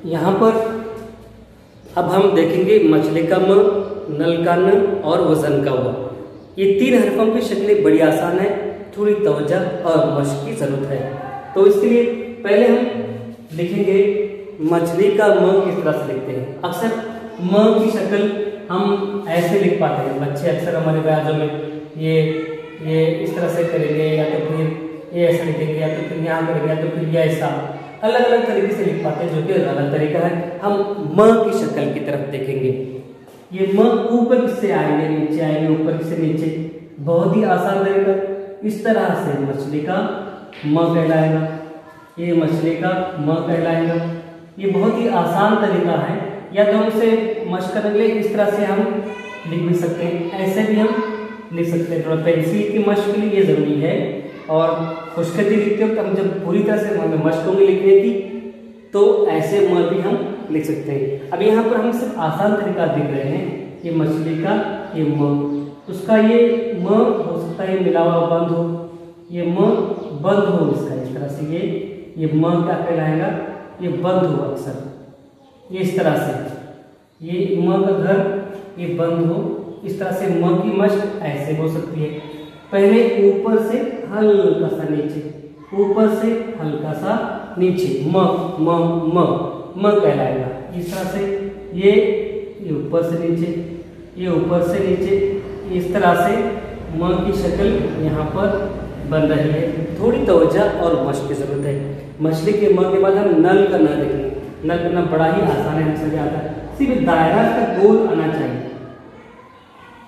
यहाँ पर अब हम देखेंगे मछली का म, नल का न और वजन का व। ये तीन हरफों की शक्लें बड़ी आसान है, थोड़ी तवज्जो और मशक की जरूरत है। तो इसके लिए पहले हम लिखेंगे मछली का म किस तरह से लिखते हैं। अक्सर म की शक्ल हम ऐसे लिख पाते हैं, बच्चे अक्सर हमारे बयानों में ये इस तरह से करेंगे, या तो फिर ये ऐसा लिखेंगे, या तो फिर यहाँ करेंगे, या तो फिर ये ऐसा, अलग अलग तरीके से लिख पाते हैं, जो कि गलत तरीका है। हम म की शक्ल की तरफ देखेंगे। ये म ऊपर किससे आएंगे, नीचे आएंगे, ऊपर किससे नीचे, बहुत ही आसान तरीका। इस तरह से मछली का म कहलाएगा, ये मछली का म कहलाएगा। ये बहुत ही आसान तरीका है, या तो हम उसे मशक करने इस तरह से हम लिख भी सकते हैं, ऐसे भी हम लिख सकते हैं। थोड़ा पेंसिल की मशक के लिए ये जरूरी है। और खुशखती लिखते हो तो हम जब पूरी तरह से हमें मशक होंगी लिखने की, तो ऐसे म भी हम लिख सकते हैं। अब यहाँ पर हम सिर्फ आसान तरीका दिख रहे हैं। ये मछली का ये म, उसका ये म हो सकता है मिला हुआ बंद हो, ये म बंद हो इसका, इस तरह से ये म क्या कहलाएगा, ये बंद हो अक्सर, ये इस तरह से ये म का घर ये बंद हो, इस तरह से म की मशक ऐसे हो सकती है। पहले ऊपर से हल्का सा नीचे, ऊपर से हल्का सा नीचे, म म म म कहलाएगा। इस तरह से ये ऊपर से नीचे, ये ऊपर से नीचे, इस तरह से म की शक्ल यहाँ पर बन रही है। थोड़ी तवज्जो और मशक की जरूरत है। मछली के म के बाद हम नल का न देखेंगे। नल करना बड़ा ही आसान है, हमसे आता है। सिर्फ दायरा का गोल आना चाहिए।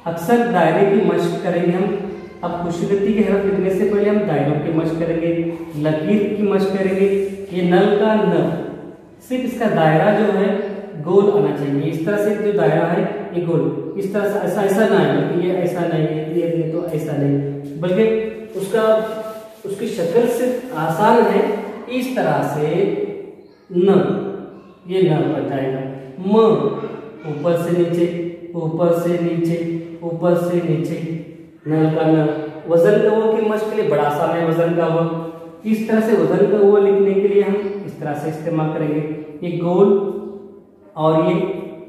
अक्सर दायरे की मशक करेंगे हम। अब खुशगति के हरफ लिखने से पहले हम दायरों की मशक करेंगे, लकीर की मशक करेंगे। ये नल का न, सिर्फ इसका दायरा जो है गोल आना चाहिए। इस तरह से जो दायरा है ये गोल, इस तरह से ऐसा ऐसा ना है, बल्कि ये ऐसा नहीं है, ये तो ऐसा नहीं, बल्कि उसकी शक्ल सिर्फ आसान है। इस तरह से न, ये न बन जाएगा। म ऊपर से नीचे, ऊपर से नीचे, ऊपर से नीचे, नल का न। वजन का वो की मशक के लिए बड़ा आसान है। वजन का वो, इस तरह से वजन का वो लिखने के लिए हम इस तरह से इस्तेमाल करेंगे। ये गोल और ये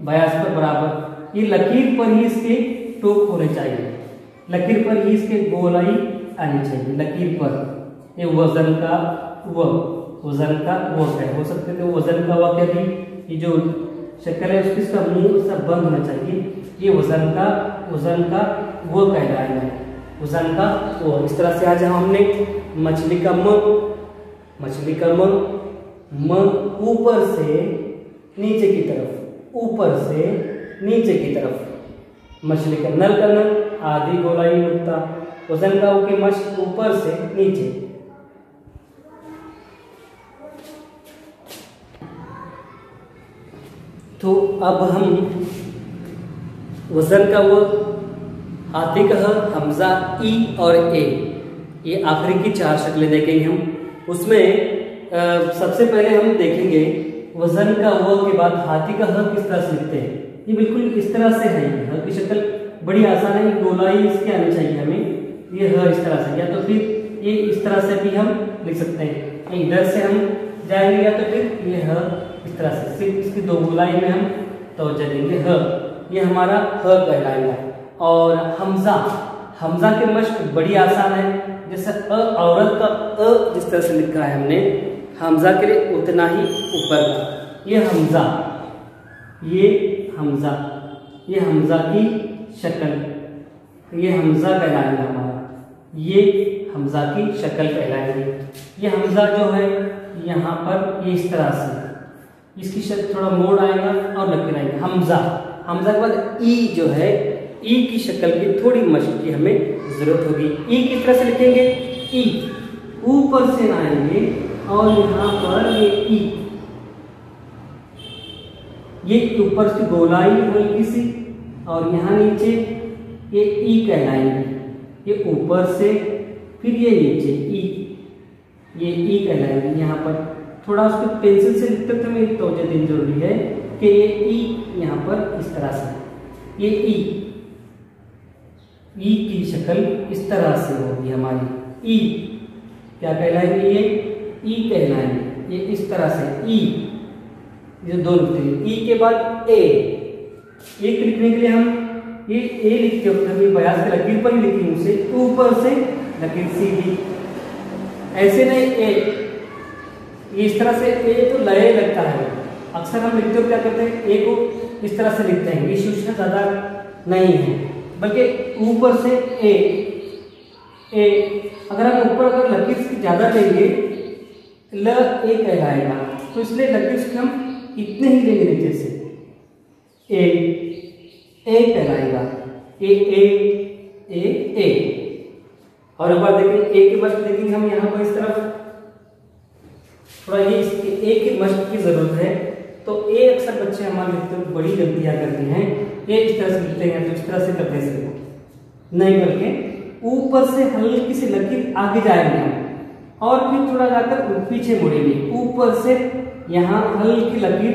बयास पर बराबर, ये लकीर पर ही इसके टोक होने चाहिए, लकीर पर ही इसके गोलाई आनी चाहिए, लकीर पर। ये वजन का वो, वजन का वो क्या हो सकते थे, वजन का वो क्या थी, ये जो शक्ल है उसकी इसका मुंह सब बंद होना चाहिए। ये वजन का वो कहलाएगा, वजन का वो। इस तरह से आज हमने मछली का म, मछली का म ऊपर से नीचे की तरफ, ऊपर से नीचे की तरफ। मछली का नल का न आधी गोलाई नुक्ता, वजन का वो की मशक ऊपर से नीचे। तो अब हम वजन का वो, हाथी का ह, हमजा, ई और ए, ये आखिरी की चार शक्लें देखेंगे हम। उसमें सबसे पहले हम देखेंगे वजन का वो के बाद हाथी का ह किस तरह से लिखते हैं। ये बिल्कुल इस तरह से है। ये ह की शक्ल बड़ी आसान है, गोलाई इसके आनी चाहिए हमें। ये ह इस तरह से, या तो फिर ये इस तरह से भी हम लिख सकते हैं। इधर से हम जाएंगे, या तो फिर ये ह इस तरह से, सिर्फ इसकी दो गोलाई में हम तवज्जो देंगे। ह, ये हमारा ह कहलाएगा। और हमजा, हमजा की मशक बड़ी आसान है। जैसे औरत का जिस तरह से लिखा है हमने, हमजा के लिए उतना ही ऊपर का। ये हमजा, ये हमजा, ये हमजा की शक्ल, ये हमजा कहलाएगा हमारा। ये हमजा की शक्ल कहलाएगी। ये हमजा जो है यहाँ पर ये इस तरह से, इसकी शक्ल थोड़ा मोड़ आएगा और लकीर आएगी। हमजा, हमजा के बाद ई जो है, ई की शक्ल की थोड़ी मशक की हमें जरूरत होगी। ई किस तरह से लिखेंगे, ई ऊपर से आएंगे और यहाँ पर ये ई, ये ऊपर से गोलाई हल्की सी, और यहाँ नीचे ये ई कहलाएंगे। ये ऊपर से फिर ये नीचे ई, ये ई कहलाएंगे। यहाँ पर थोड़ा उसको पेंसिल से लिखते थे, हमें तवज्जो देनी जरूरी है कि ये ई यहाँ पर इस तरह से, ये ई की शक्ल इस तरह से होगी हमारी। ई क्या कहलाएंगे, ये ई कहलाएंगे, ये इस तरह से ई। ये दो लिखते हैं। ई के बाद ए, एक लिखने के लिए हम ये ए लिखते वक्त हम ये बयास की लकीर पर ही लिखेंगे, उसे ऊपर से लकीर सीधी, ऐसे नहीं ए, इस तरह से ए तो लय लगता है। अक्सर हम लिखते हो क्या करते हैं, ए को इस तरह से लिखते हैं, ये सूचना ज्यादा नहीं है, बल्कि ऊपर से ए। अगर हम ऊपर अगर लकीर की ज्यादा लेंगे ल ए कहलाएगा, तो इसलिए लकीर की हम इतने ही लेंगे नीचे से, ए कहलाएगा, ए। और एक बार देखें ए के मश्क देखेंगे हम यहाँ पर इस तरफ थोड़ा ये इसके ए के मश्क की जरूरत है। तो ए अक्सर बच्चे हमारे लिखते हुए बड़ी गलतियां करते हैं, ए इस तरह से लिखते हैं तो इस तरह से करने से नहीं, बल्कि ऊपर से हल्की सी लकीर आगे जाएंगे हम और फिर थोड़ा जाकर पीछे मुड़ेंगे, ऊपर से यहाँ हल्की लकीर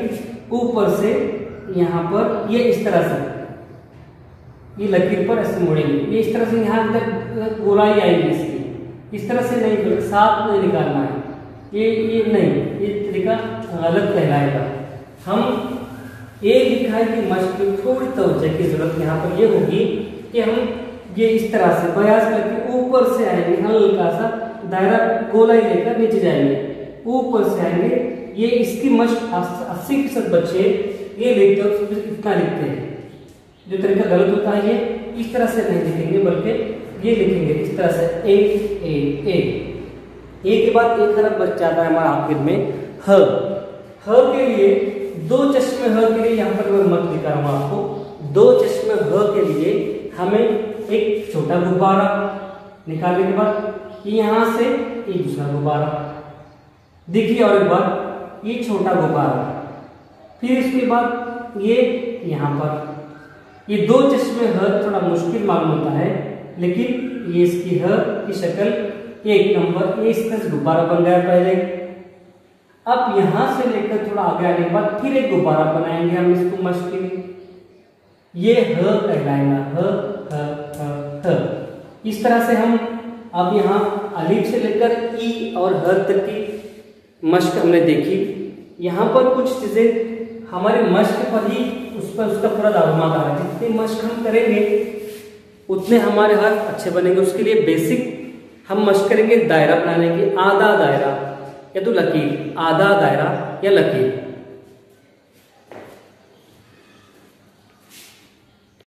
ऊपर से यहाँ पर ये इस तरह से ये लकीर पर ऐसे मुड़ेंगे, ये इस तरह से यहाँ तक गोलाई आएगी इसकी, इस तरह से नहीं, साथ नहीं निकालना है, ये नहीं, ये तरीका गलत कहलाएगा। हम ए लिखा है कि मश्क की थोड़ी तवज्जो की जरूरत यहाँ पर ये होगी कि हम ये इस तरह से बयास करके ऊपर से आएंगे, हल्का सा दायरा गोलाई लेकर नीचे जाएंगे, ऊपर से आएंगे। ये इसकी मश्क 80% बच्चे ये लिखते हो इतना लिखते हैं, जो तरीका गलत होता है ये इस तरह से नहीं लिखेंगे, बल्कि ये लिखेंगे इस तरह से ए के बाद एक हरफ बच जाता है हमारा आखिर में ह के लिए दो चश्मे ह के लिए यहाँ पर मैं मत लिखा रहा हूँ आपको, दो चश्मे ह के लिए हमें एक छोटा गुब्बारा निकालने के बाद यहाँ से एक दूसरा गुब्बारा देखिए, और एक बार ये छोटा गुब्बारा, फिर इसके बाद ये यहाँ पर ये दो चश्मे ह थोड़ा मुश्किल मालूम होता है, लेकिन ये इसकी ह की शक्ल एक नंबर, ये इस तरह से गुब्बारा बन गया पहले। अब यहां से लेकर थोड़ा आगे आने के बाद फिर एक गुब्बारा बनाएंगे हम इसको मश्क के लिए, ये ह कहलाएगा, ह। इस तरह से हम अब यहाँ अलिफ से लेकर ई और ह तक की मश्क हमने देखी। यहाँ पर कुछ चीजें हमारे मश्क पर ही उस पर उसका पूरा दारोमदार है, जितनी मश्क हम करेंगे उतने हमारे हाथ अच्छे बनेंगे। उसके लिए बेसिक हम मश्क करेंगे दायरा बनाने की, आधा दायरा या तो लकीर, आधा दायरा या लकीर।